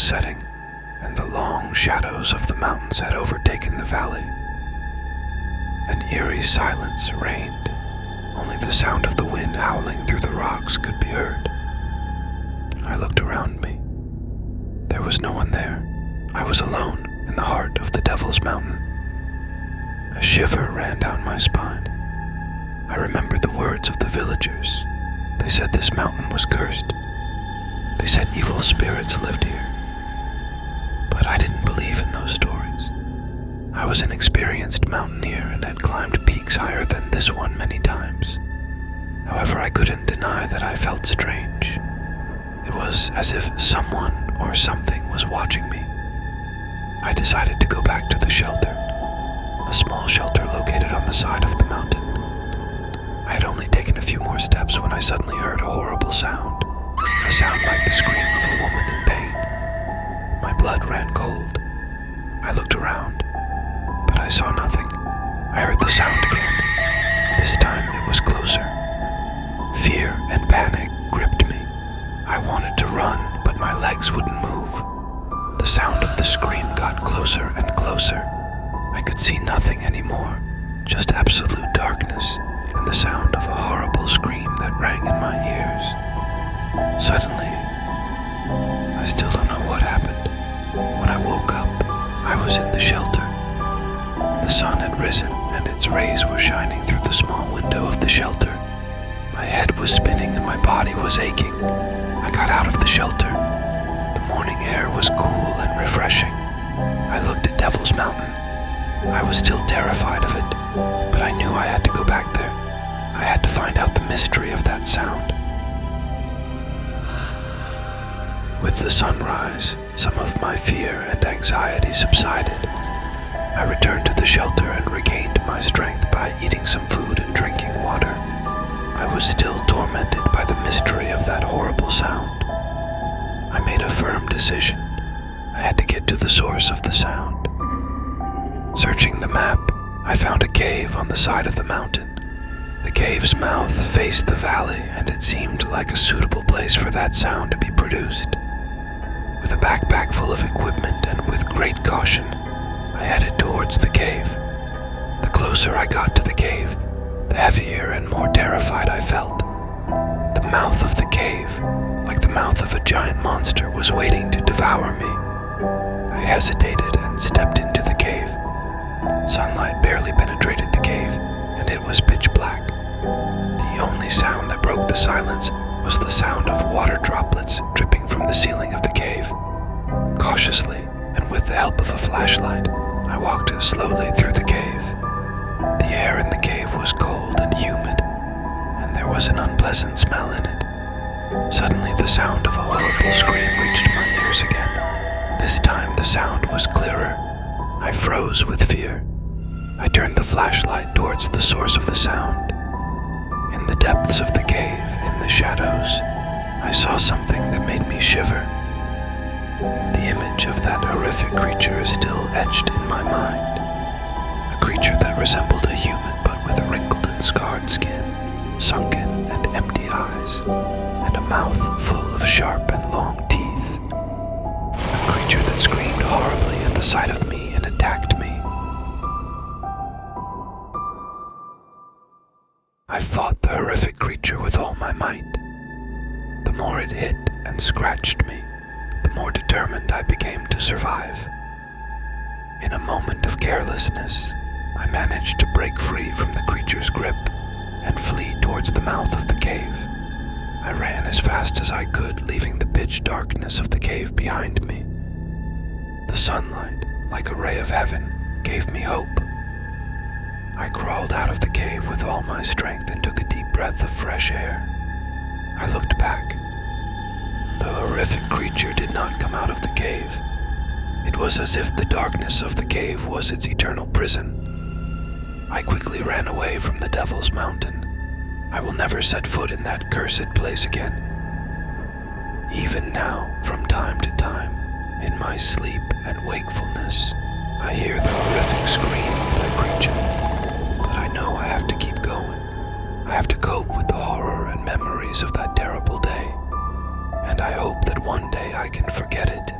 was setting, and the long shadows of the mountains had overtaken the valley. An eerie silence reigned. Only the sound of the wind howling through the rocks could be heard. I looked around me. There was no one there. I was alone in the heart of the Devil's Mountain. A shiver ran down my spine. I remembered the words of the villagers. They said this mountain was cursed. They said evil spirits lived here. But I didn't believe in those stories. I was an experienced mountaineer and had climbed peaks higher than this one many times. However, I couldn't deny that I felt strange. It was as if someone or something was watching me. I decided to go back to the shelter, a small shelter located on the side of the mountain. I had only taken a few more steps when I suddenly heard a horrible sound, a sound like the scream of a woman in pain. My blood ran cold. I looked around, but I saw nothing. I heard the sound again. This time it was closer. Fear and panic gripped me. I wanted to run, but my legs wouldn't move. The sound of the scream got closer and closer. I could see nothing anymore, just absolute darkness and the sound of a horrible scream that rang in my ears. Suddenly, I still don't know what happened. When I woke up, I was in the shelter. The sun had risen and its rays were shining through the small window of the shelter. My head was spinning and my body was aching. I got out of the shelter. The morning air was cool and refreshing. I looked at Devil's Mountain. I was still terrified of it, but I knew I had to go back there. I had to find out the mystery of that sound. With the sunrise, some of my fear and anxiety subsided. I returned to the shelter and regained my strength by eating some food and drinking water. I was still tormented by the mystery of that horrible sound. I made a firm decision. I had to get to the source of the sound. Searching the map, I found a cave on the side of the mountain. The cave's mouth faced the valley, and it seemed like a suitable place for that sound to be produced. With a backpack full of equipment and with great caution, I headed towards the cave. The closer I got to the cave, the heavier and more terrified I felt. The mouth of the cave, like the mouth of a giant monster, was waiting to devour me. I hesitated and stepped into the cave. Sunlight barely penetrated the cave, and it was pitch black. The only sound that broke the silence was the sound of water droplets dripping from the ceiling of the cave. Cautiously, and with the help of a flashlight, I walked slowly through the cave. The air in the cave was cold and humid, and there was an unpleasant smell in it. Suddenly, the sound of a horrible scream reached my ears again. This time, the sound was clearer. I froze with fear. I turned the flashlight towards the source of the sound. In the depths of the cave, in the shadows, I saw something that made me shiver. The image of that horrific creature is still etched in my mind. A creature that resembled a human but with wrinkled and scarred skin, sunken and empty eyes, and a mouth full of sharp and long teeth. A creature that screamed horribly at the sight of me and attacked me. I fought the horrific creature with all my might. The more it hit and scratched me, the more determined I became to survive. In a moment of carelessness, I managed to break free from the creature's grip and flee towards the mouth of the cave. I ran as fast as I could, leaving the pitch darkness of the cave behind me. The sunlight, like a ray of heaven, gave me hope. I crawled out of the cave with all my strength and took a deep breath of fresh air. I looked back. The horrific creature did not come out of the cave. It was as if the darkness of the cave was its eternal prison. I quickly ran away from the Devil's Mountain. I will never set foot in that cursed place again. Even now, from time to time, in my sleep and wakefulness, I hear the horrific scream of that creature. But I know I have to keep going. I have to cope with the horror and memories of that terrible day. And I hope that one day I can forget it